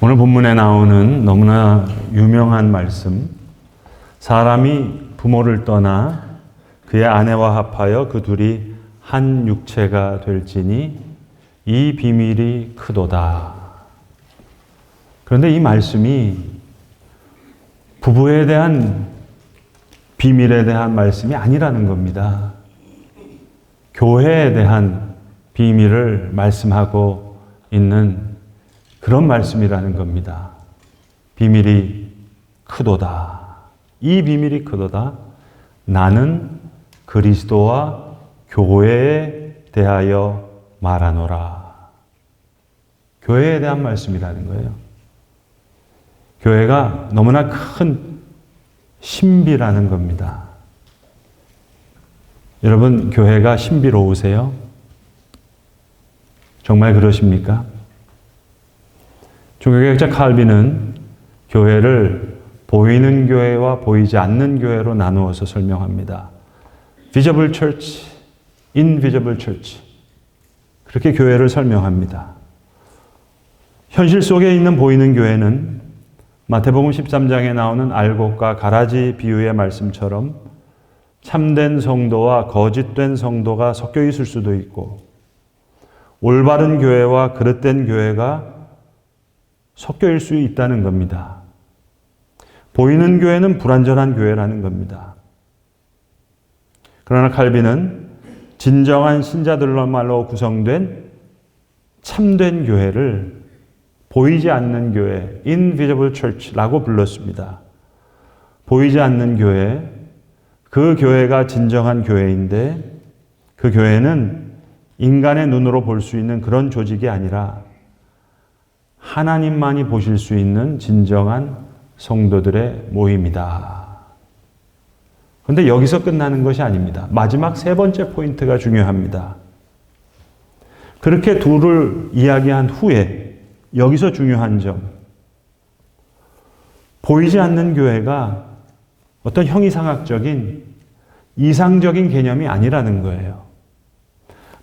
오늘 본문에 나오는 너무나 유명한 말씀, 사람이 부모를 떠나 그의 아내와 합하여 그 둘이 한 육체가 될지니 이 비밀이 크도다. 그런데 이 말씀이 부부에 대한 비밀에 대한 말씀이 아니라는 겁니다. 교회에 대한 비밀을 말씀하고 있는 그런 말씀이라는 겁니다. 비밀이 크도다. 이 비밀이 크도다. 나는 그리스도와 교회에 대하여 말하노라. 교회에 대한 말씀이라는 거예요. 교회가 너무나 큰 신비라는 겁니다. 여러분, 교회가 신비로우세요? 정말 그러십니까? 종교개혁자 칼빈은 교회를 보이는 교회와 보이지 않는 교회로 나누어서 설명합니다. Visible Church, Invisible Church. 그렇게 교회를 설명합니다. 현실 속에 있는 보이는 교회는 마태복음 13장에 나오는 알곡과 가라지 비유의 말씀처럼 참된 성도와 거짓된 성도가 섞여 있을 수도 있고, 올바른 교회와 그릇된 교회가 섞여일 수 있다는 겁니다. 보이는 교회는 불완전한 교회라는 겁니다. 그러나 칼빈은 진정한 신자들로말로 구성된 참된 교회를 보이지 않는 교회, Invisible Church라고 불렀습니다. 보이지 않는 교회, 그 교회가 진정한 교회인데 그 교회는 인간의 눈으로 볼 수 있는 그런 조직이 아니라 하나님만이 보실 수 있는 진정한 성도들의 모임이다. 그런데 여기서 끝나는 것이 아닙니다. 마지막 세 번째 포인트가 중요합니다. 그렇게 둘을 이야기한 후에 여기서 중요한 점, 보이지 않는 교회가 어떤 형이상학적인 이상적인 개념이 아니라는 거예요.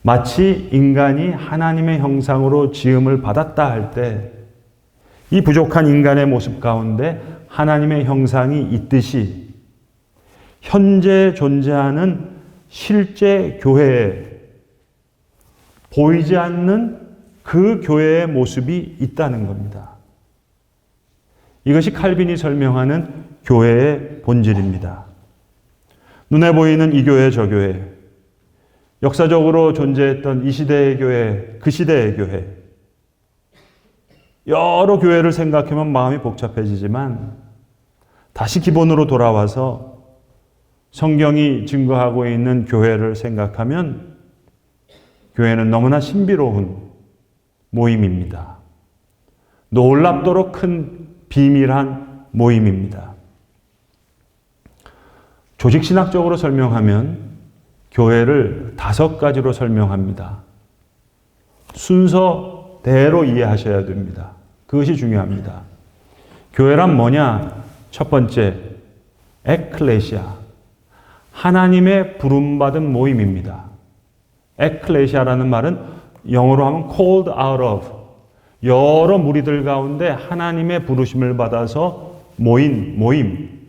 마치 인간이 하나님의 형상으로 지음을 받았다 할 때 이 부족한 인간의 모습 가운데 하나님의 형상이 있듯이 현재 존재하는 실제 교회에 보이지 않는 그 교회의 모습이 있다는 겁니다. 이것이 칼빈이 설명하는 교회의 본질입니다. 눈에 보이는 이 교회 저 교회, 역사적으로 존재했던 이 시대의 교회, 그 시대의 교회, 여러 교회를 생각하면 마음이 복잡해지지만 다시 기본으로 돌아와서 성경이 증거하고 있는 교회를 생각하면 교회는 너무나 신비로운 모임입니다. 놀랍도록 큰 비밀한 모임입니다. 조직신학적으로 설명하면 교회를 5가지로 설명합니다. 순서대로 이해하셔야 됩니다. 그것이 중요합니다. 교회란 뭐냐? 첫 번째, 에클레시아. 하나님의 부름받은 모임입니다. 에클레시아라는 말은 영어로 하면 called out of. 여러 무리들 가운데 하나님의 부르심을 받아서 모인 모임.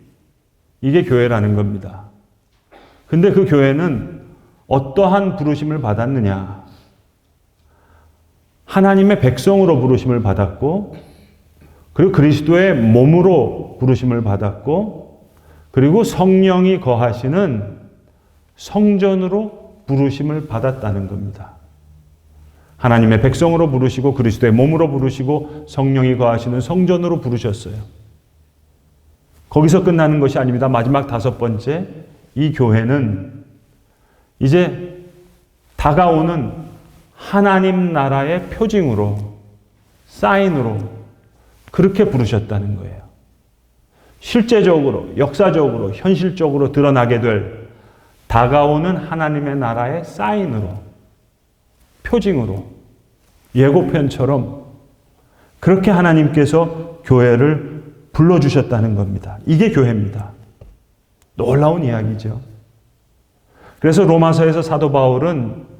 이게 교회라는 겁니다. 근데 그 교회는 어떠한 부르심을 받았느냐? 하나님의 백성으로 부르심을 받았고, 그리고 그리스도의 몸으로 부르심을 받았고, 그리고 성령이 거하시는 성전으로 부르심을 받았다는 겁니다. 하나님의 백성으로 부르시고 그리스도의 몸으로 부르시고 성령이 거하시는 성전으로 부르셨어요. 거기서 끝나는 것이 아닙니다. 마지막 5번째, 이 교회는 이제 다가오는 하나님 나라의 표징으로, 사인으로 그렇게 부르셨다는 거예요. 실제적으로, 역사적으로, 현실적으로 드러나게 될 다가오는 하나님의 나라의 사인으로, 표징으로, 예고편처럼 그렇게 하나님께서 교회를 불러주셨다는 겁니다. 이게 교회입니다. 놀라운 이야기죠. 그래서 로마서에서 사도 바울은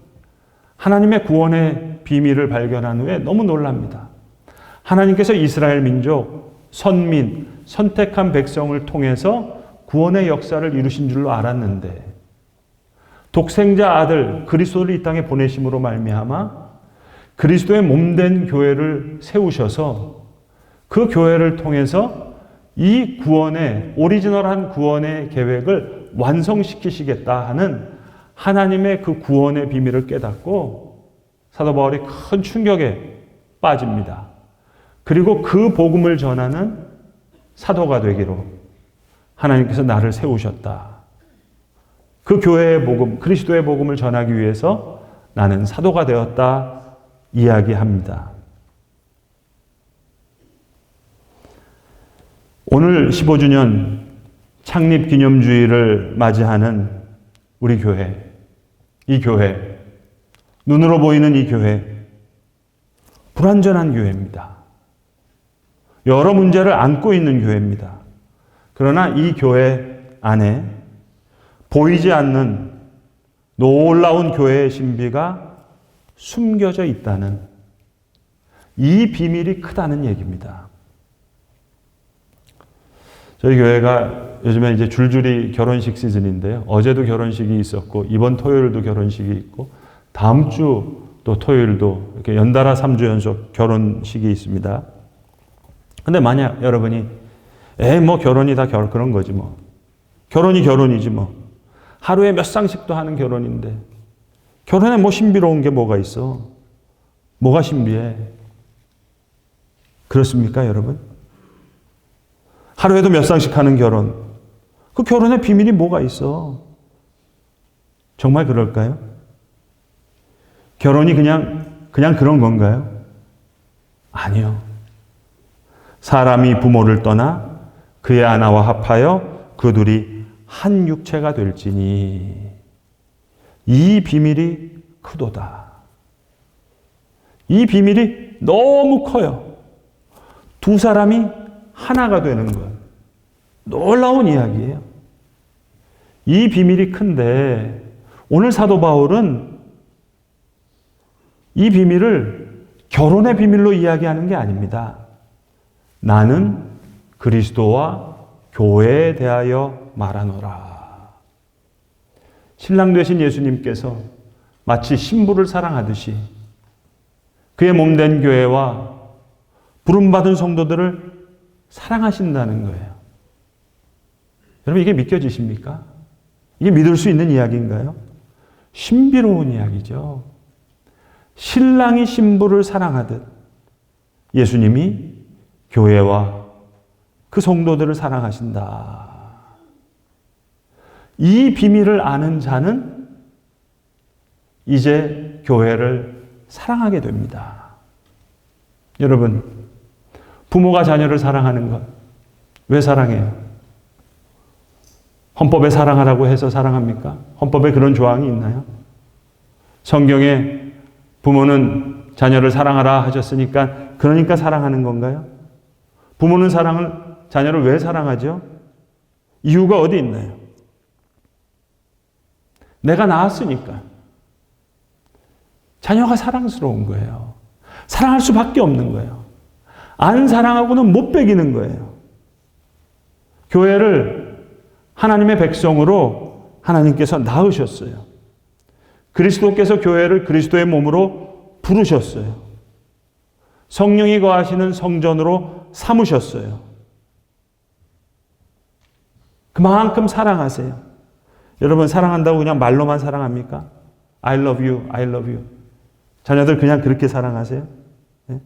하나님의 구원의 비밀을 발견한 후에 너무 놀랍니다. 하나님께서 이스라엘 민족, 선민, 선택한 백성을 통해서 구원의 역사를 이루신 줄로 알았는데 독생자 아들 그리스도를 이 땅에 보내심으로 말미암아 그리스도의 몸된 교회를 세우셔서 그 교회를 통해서 이 구원의 오리지널한 구원의 계획을 완성시키시겠다 하는 하나님의 그 구원의 비밀을 깨닫고 사도 바울이 큰 충격에 빠집니다. 그리고 그 복음을 전하는 사도가 되기로 하나님께서 나를 세우셨다. 그 교회의 복음, 그리스도의 복음을 전하기 위해서 나는 사도가 되었다 이야기합니다. 오늘 15주년 창립기념주의를 맞이하는 우리 교회, 이 교회, 눈으로 보이는 이 교회, 불완전한 교회입니다. 여러 문제를 안고 있는 교회입니다. 그러나 이 교회 안에 보이지 않는 놀라운 교회의 신비가 숨겨져 있다는 이 비밀이 크다는 얘기입니다. 저희 교회가 요즘에 이제 줄줄이 결혼식 시즌인데요. 어제도 결혼식이 있었고 이번 토요일도 결혼식이 있고 다음 주 또 토요일도 이렇게 연달아 3주 연속 결혼식이 있습니다. 근데 만약 여러분이 뭐 결혼이 다 그런 거지 뭐. 결혼이 결혼이지 뭐. 하루에 몇 쌍씩도 하는 결혼인데 결혼에 뭐 신비로운 게 뭐가 있어? 뭐가 신비해? 그렇습니까, 여러분? 하루에도 몇 쌍씩 하는 결혼. 그 결혼의 비밀이 뭐가 있어? 정말 그럴까요? 결혼이 그냥 그런 건가요? 아니요. 사람이 부모를 떠나 그의 아내와 합하여 그 둘이 한 육체가 될지니 이 비밀이 크도다. 이 비밀이 너무 커요. 두 사람이 하나가 되는 것. 놀라운 이야기예요. 이 비밀이 큰데 오늘 사도 바울은 이 비밀을 결혼의 비밀로 이야기하는 게 아닙니다. 나는 그리스도와 교회에 대하여 말하노라. 신랑 되신 예수님께서 마치 신부를 사랑하듯이 그의 몸된 교회와 부름받은 성도들을 사랑하신다는 거예요. 여러분 이게 믿겨지십니까? 이게 믿을 수 있는 이야기인가요? 신비로운 이야기죠. 신랑이 신부를 사랑하듯 예수님이 교회와 그 성도들을 사랑하신다. 이 비밀을 아는 자는 이제 교회를 사랑하게 됩니다. 여러분, 부모가 자녀를 사랑하는 것, 왜 사랑해요? 헌법에 사랑하라고 해서 사랑합니까? 헌법에 그런 조항이 있나요? 성경에 부모는 자녀를 사랑하라 하셨으니까 그러니까 사랑하는 건가요? 부모는 자녀를 왜 사랑하죠? 이유가 어디 있나요? 내가 낳았으니까. 자녀가 사랑스러운 거예요. 사랑할 수밖에 없는 거예요. 안 사랑하고는 못 배기는 거예요. 교회를 하나님의 백성으로 하나님께서 낳으셨어요. 그리스도께서 교회를 그리스도의 몸으로 부르셨어요. 성령이 거하시는 성전으로 삼으셨어요. 그만큼 사랑하세요. 여러분 사랑한다고 그냥 말로만 사랑합니까? I love you, I love you. 자녀들 그냥 그렇게 사랑하세요? 네?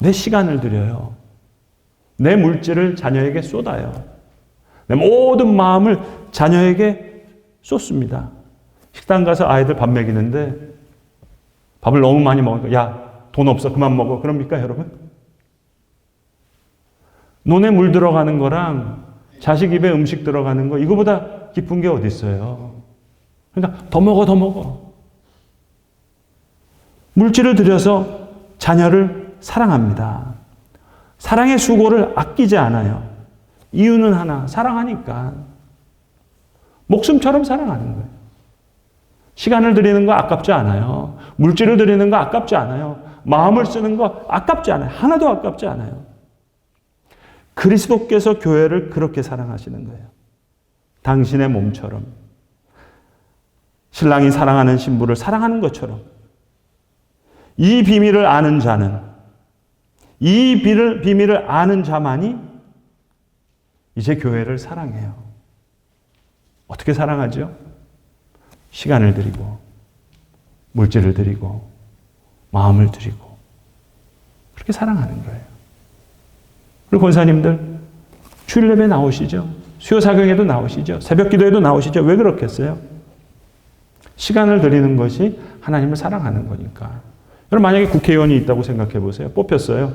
내 시간을 드려요. 내 물질을 자녀에게 쏟아요. 내 모든 마음을 자녀에게 쏟습니다. 식당 가서 아이들 밥 먹이는데 밥을 너무 많이 먹으니까 야, 돈 없어. 그만 먹어. 그럽니까, 여러분? 논에 물 들어가는 거랑 자식 입에 음식 들어가는 거 이거보다 기쁜 게 어디 있어요? 그러니까 더 먹어, 더 먹어. 물질을 들여서 자녀를 사랑합니다. 사랑의 수고를 아끼지 않아요. 이유는 하나, 사랑하니까. 목숨처럼 사랑하는 거예요. 시간을 드리는 거 아깝지 않아요. 물질을 드리는 거 아깝지 않아요. 마음을 쓰는 거 아깝지 않아요. 하나도 아깝지 않아요. 그리스도께서 교회를 그렇게 사랑하시는 거예요. 당신의 몸처럼. 신랑이 사랑하는 신부를 사랑하는 것처럼. 이 비밀을 아는 자는, 이 비밀을 아는 자만이 이제 교회를 사랑해요. 어떻게 사랑하죠? 시간을 드리고, 물질을 드리고, 마음을 드리고, 그렇게 사랑하는 거예요. 그리고 권사님들, 주일 예배 나오시죠? 수요 사경에도 나오시죠? 새벽 기도에도 나오시죠? 왜 그렇겠어요? 시간을 드리는 것이 하나님을 사랑하는 거니까. 여러분, 만약에 국회의원이 있다고 생각해 보세요. 뽑혔어요.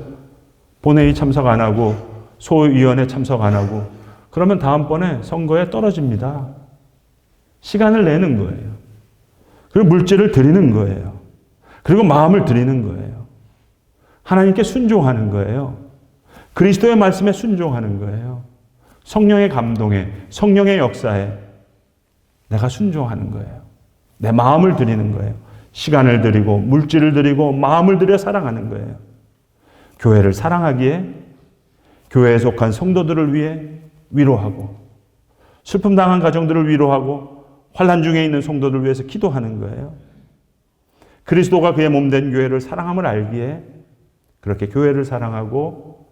본회의 참석 안 하고, 소위원회 참석 안 하고, 그러면 다음번에 선거에 떨어집니다. 시간을 내는 거예요. 그리고 물질을 드리는 거예요. 그리고 마음을 드리는 거예요. 하나님께 순종하는 거예요. 그리스도의 말씀에 순종하는 거예요. 성령의 감동에, 성령의 역사에 내가 순종하는 거예요. 내 마음을 드리는 거예요. 시간을 드리고, 물질을 드리고, 마음을 들여 사랑하는 거예요. 교회를 사랑하기에 교회에 속한 성도들을 위해 위로하고, 슬픔 당한 가정들을 위로하고, 환난 중에 있는 성도들을 위해서 기도하는 거예요. 그리스도가 그의 몸된 교회를 사랑함을 알기에 그렇게 교회를 사랑하고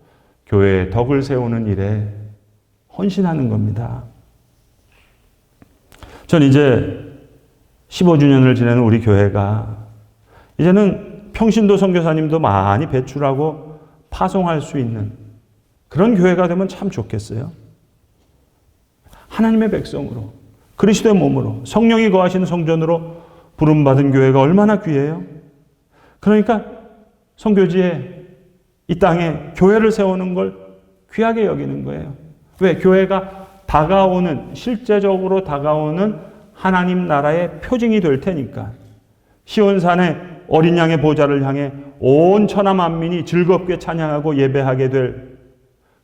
교회의 덕을 세우는 일에 헌신하는 겁니다. 전 이제 15주년을 지내는 우리 교회가 이제는 평신도 선교사님도 많이 배출하고 파송할 수 있는 그런 교회가 되면 참 좋겠어요. 하나님의 백성으로, 그리스도의 몸으로, 성령이 거하시는 성전으로 부름받은 교회가 얼마나 귀해요? 그러니까 선교지에, 이 땅에 교회를 세우는 걸 귀하게 여기는 거예요. 왜? 교회가 다가오는, 실제적으로 다가오는 하나님 나라의 표징이 될 테니까. 시온산의 어린 양의 보좌를 향해 온 천하 만민이 즐겁게 찬양하고 예배하게 될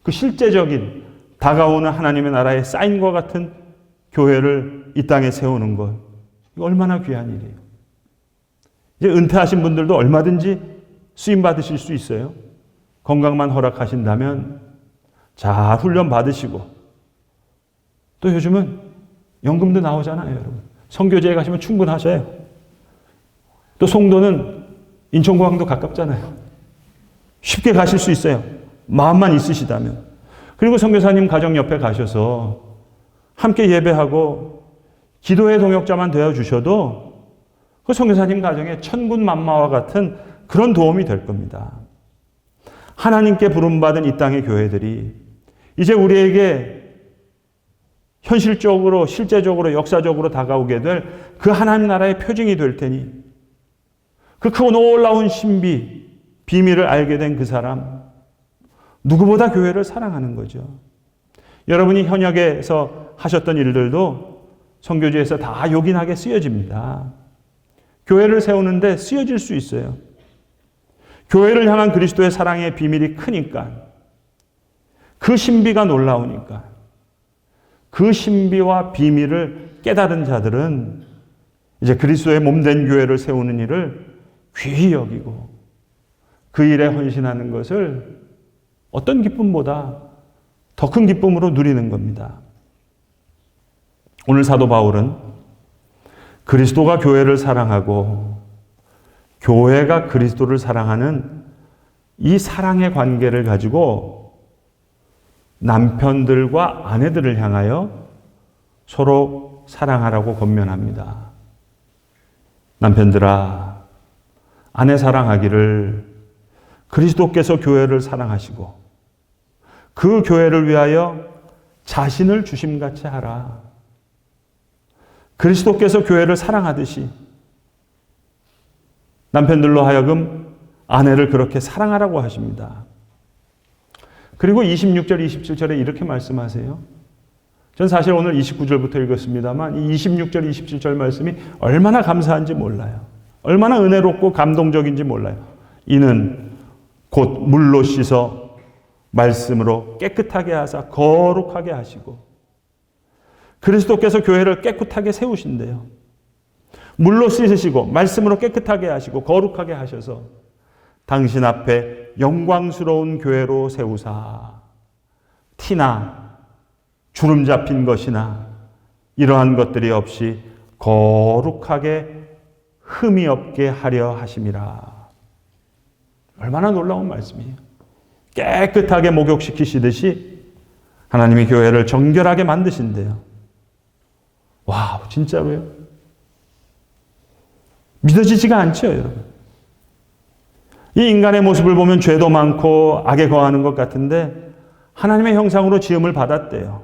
그 실제적인 다가오는 하나님의 나라의 사인과 같은 교회를 이 땅에 세우는 것, 이거 얼마나 귀한 일이에요. 이제 은퇴하신 분들도 얼마든지 쓰임 받으실 수 있어요. 건강만 허락하신다면 잘 훈련 받으시고, 또 요즘은 연금도 나오잖아요, 여러분. 선교제에 가시면 충분하셔요. 또 송도는 인천공항도 가깝잖아요. 쉽게 가실 수 있어요. 마음만 있으시다면. 그리고 선교사님 가정 옆에 가셔서 함께 예배하고 기도의 동역자만 되어주셔도 그 선교사님 가정에 천군만마와 같은 그런 도움이 될 겁니다. 하나님께 부름받은 이 땅의 교회들이 이제 우리에게 현실적으로, 실제적으로, 역사적으로 다가오게 될 그 하나님 나라의 표징이 될 테니 그 크고 놀라운 신비, 비밀을 알게 된 그 사람, 누구보다 교회를 사랑하는 거죠. 여러분이 현역에서 하셨던 일들도 선교지에서 다 요긴하게 쓰여집니다. 교회를 세우는데 쓰여질 수 있어요. 교회를 향한 그리스도의 사랑의 비밀이 크니까, 그 신비가 놀라우니까, 그 신비와 비밀을 깨달은 자들은 이제 그리스도의 몸된 교회를 세우는 일을 귀히 여기고 그 일에 헌신하는 것을 어떤 기쁨보다 더 큰 기쁨으로 누리는 겁니다. 오늘 사도 바울은 그리스도가 교회를 사랑하고 교회가 그리스도를 사랑하는 이 사랑의 관계를 가지고 남편들과 아내들을 향하여 서로 사랑하라고 권면합니다. 남편들아, 아내 사랑하기를 그리스도께서 교회를 사랑하시고 그 교회를 위하여 자신을 주심같이 하라. 그리스도께서 교회를 사랑하듯이 남편들로 하여금 아내를 그렇게 사랑하라고 하십니다. 그리고 26절, 27절에 이렇게 말씀하세요. 전 사실 오늘 29절부터 읽었습니다만 이 26절, 27절 말씀이 얼마나 감사한지 몰라요. 얼마나 은혜롭고 감동적인지 몰라요. 이는 곧 물로 씻어 말씀으로 깨끗하게 하사 거룩하게 하시고, 그리스도께서 교회를 깨끗하게 세우신대요. 물로 씻으시고 말씀으로 깨끗하게 하시고 거룩하게 하셔서 당신 앞에 영광스러운 교회로 세우사 티나 주름 잡힌 것이나 이러한 것들이 없이 거룩하게 흠이 없게 하려 하심이라. 얼마나 놀라운 말씀이에요. 깨끗하게 목욕시키시듯이 하나님이 교회를 정결하게 만드신대요. 와, 진짜로요? 믿어지지가 않죠, 여러분. 이 인간의 모습을 보면 죄도 많고 악에 거하는 것 같은데 하나님의 형상으로 지음을 받았대요.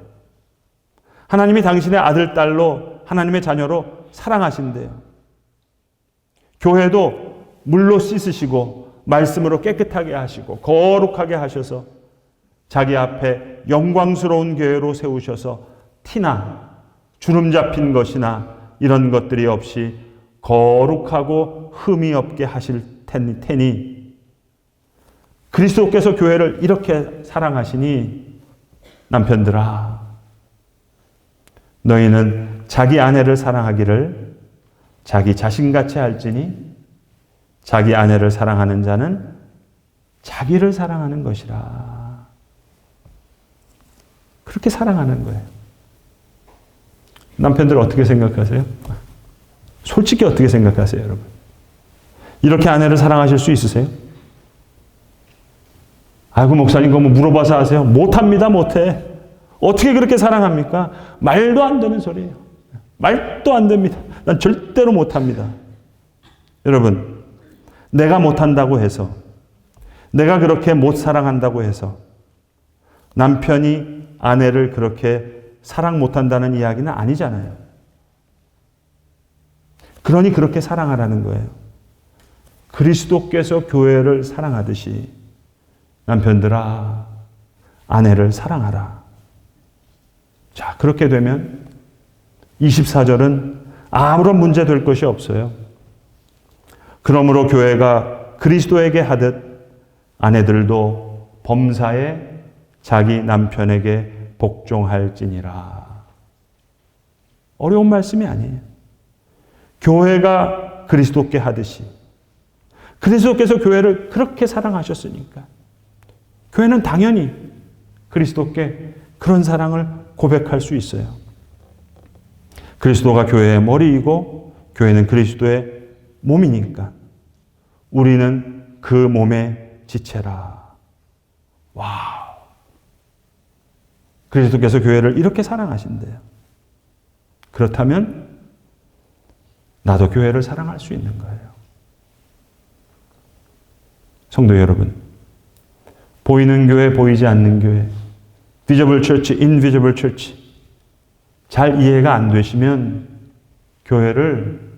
하나님이 당신의 아들, 딸로 하나님의 자녀로 사랑하신대요. 교회도 물로 씻으시고 말씀으로 깨끗하게 하시고 거룩하게 하셔서 자기 앞에 영광스러운 교회로 세우셔서 티나 주름 잡힌 것이나 이런 것들이 없이 거룩하고 흠이 없게 하실 테니 그리스도께서 교회를 이렇게 사랑하시니 남편들아 너희는 자기 아내를 사랑하기를 자기 자신같이 할지니 자기 아내를 사랑하는 자는 자기를 사랑하는 것이라. 그렇게 사랑하는 거예요. 남편들 어떻게 생각하세요? 솔직히 어떻게 생각하세요, 여러분? 이렇게 아내를 사랑하실 수 있으세요? 아이고, 목사님, 그거 뭐 물어봐서 아세요? 못합니다, 못해. 어떻게 그렇게 사랑합니까? 말도 안 되는 소리예요. 말도 안 됩니다. 난 절대로 못합니다. 여러분, 내가 못한다고 해서, 내가 그렇게 못 사랑한다고 해서 남편이 아내를 그렇게 사랑 못한다는 이야기는 아니잖아요. 그러니 그렇게 사랑하라는 거예요. 그리스도께서 교회를 사랑하듯이 남편들아, 아내를 사랑하라. 자, 그렇게 되면 24절은 아무런 문제 될 것이 없어요. 그러므로 교회가 그리스도에게 하듯 아내들도 범사에 자기 남편에게 복종할지니라. 어려운 말씀이 아니에요. 교회가 그리스도께 하듯이 그리스도께서 교회를 그렇게 사랑하셨으니까 교회는 당연히 그리스도께 그런 사랑을 고백할 수 있어요. 그리스도가 교회의 머리이고 교회는 그리스도의 몸이니까 우리는 그 몸의 지체라. 와우. 그리스도께서 교회를 이렇게 사랑하신대요. 그렇다면 나도 교회를 사랑할 수 있는 거예요. 성도 여러분, 보이는 교회, 보이지 않는 교회, visible church, invisible church 잘 이해가 안 되시면 교회를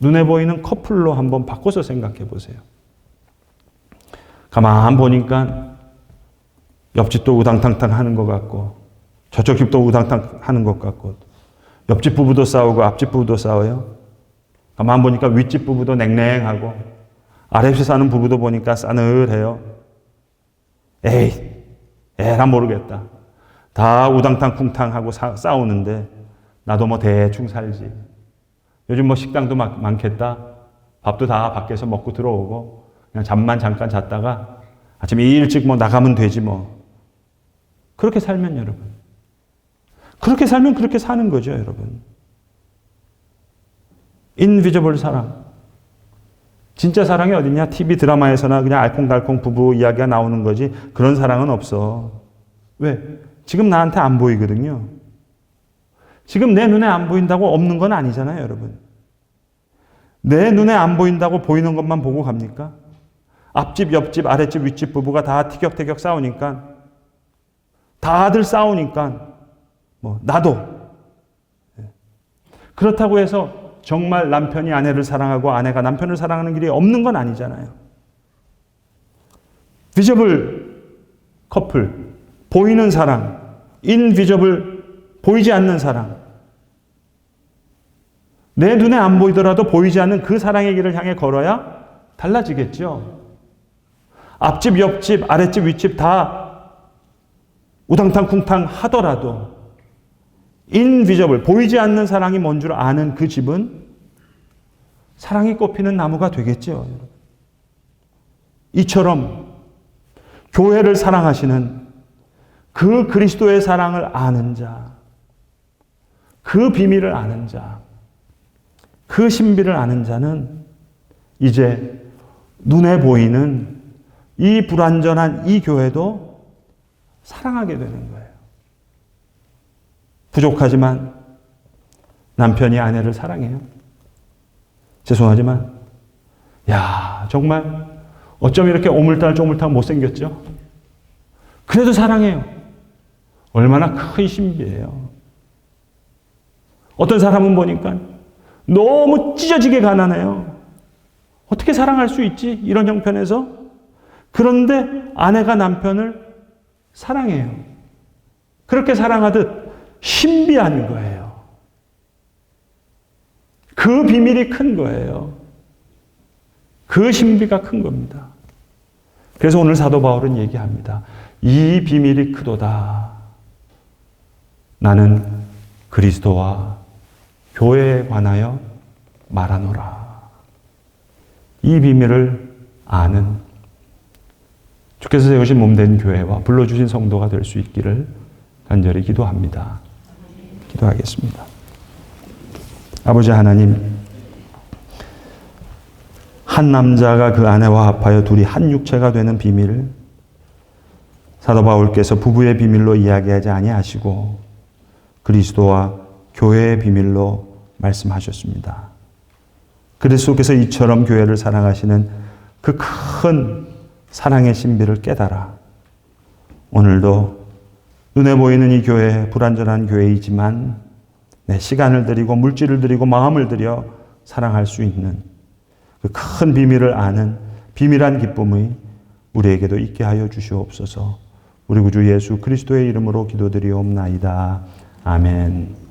눈에 보이는 커플로 한번 바꿔서 생각해 보세요. 가만 보니까 옆집도 우당탕탕 하는 것 같고 저쪽 집도 우당탕 하는 것 같고 옆집 부부도 싸우고 앞집 부부도 싸워요. 가만 보니까 윗집 부부도 냉랭하고 아랫집 사는 부부도 보니까 싸늘해요. 에이, 에라 모르겠다. 다 우당탕 쿵탕하고 싸우는데 나도 뭐 대충 살지. 요즘 뭐 식당도 많겠다. 밥도 다 밖에서 먹고 들어오고 그냥 잠만 잠깐 잤다가 아침에 일찍 뭐 나가면 되지 뭐. 그렇게 살면 여러분. 그렇게 살면 그렇게 사는 거죠, 여러분. 인비저블 사랑. 진짜 사랑이 어딨냐? TV 드라마에서나 그냥 알콩달콩 부부 이야기가 나오는 거지 그런 사랑은 없어. 왜? 지금 나한테 안 보이거든요. 지금 내 눈에 안 보인다고 없는 건 아니잖아요, 여러분. 내 눈에 안 보인다고 보이는 것만 보고 갑니까? 앞집, 옆집, 아랫집, 윗집 부부가 다 티격태격 싸우니까 다들 싸우니까 뭐 나도 그렇다고 해서 정말 남편이 아내를 사랑하고 아내가 남편을 사랑하는 길이 없는 건 아니잖아요. 비저블 커플, 보이는 사랑, 인비저블, 보이지 않는 사랑. 내 눈에 안 보이더라도 보이지 않는 그 사랑의 길을 향해 걸어야 달라지겠죠. 앞집, 옆집, 아랫집, 윗집 다 우당탕쿵탕 하더라도 인비저블, 보이지 않는 사랑이 뭔 줄 아는 그 집은 사랑이 꽃피는 나무가 되겠죠. 이처럼 교회를 사랑하시는 그 그리스도의 사랑을 아는 자, 그 비밀을 아는 자, 그 신비를 아는 자는 이제 눈에 보이는 이 불완전한 이 교회도 사랑하게 되는 거예요. 부족하지만 남편이 아내를 사랑해요. 죄송하지만 야, 정말 어쩜 이렇게 오물딱오물딱 못생겼죠? 그래도 사랑해요. 얼마나 큰 신비예요. 어떤 사람은 보니까 너무 찢어지게 가난해요. 어떻게 사랑할 수 있지? 이런 형편에서. 그런데 아내가 남편을 사랑해요. 그렇게 사랑하듯 신비한 거예요. 그 비밀이 큰 거예요. 그 신비가 큰 겁니다. 그래서 오늘 사도 바울은 얘기합니다. 이 비밀이 크도다. 나는 그리스도와 교회에 관하여 말하노라. 이 비밀을 아는 주께서 세우신 몸된 교회와 불러주신 성도가 될 수 있기를 간절히 기도합니다. 기도하겠습니다. 아버지 하나님, 한 남자가 그 아내와 합하여 둘이 한 육체가 되는 비밀을 사도 바울께서 부부의 비밀로 이야기하지 아니하시고 그리스도와 교회의 비밀로 말씀하셨습니다. 그리스도께서 이처럼 교회를 사랑하시는 그 큰 사랑의 신비를 깨달아 오늘도 눈에 보이는 이 교회, 불완전한 교회이지만 내 시간을 들이고 물질을 들이고 마음을 들여 사랑할 수 있는 그 큰 비밀을 아는 비밀한 기쁨이 우리에게도 있게 하여 주시옵소서. 우리 구주 예수 그리스도의 이름으로 기도드리옵나이다. 아멘.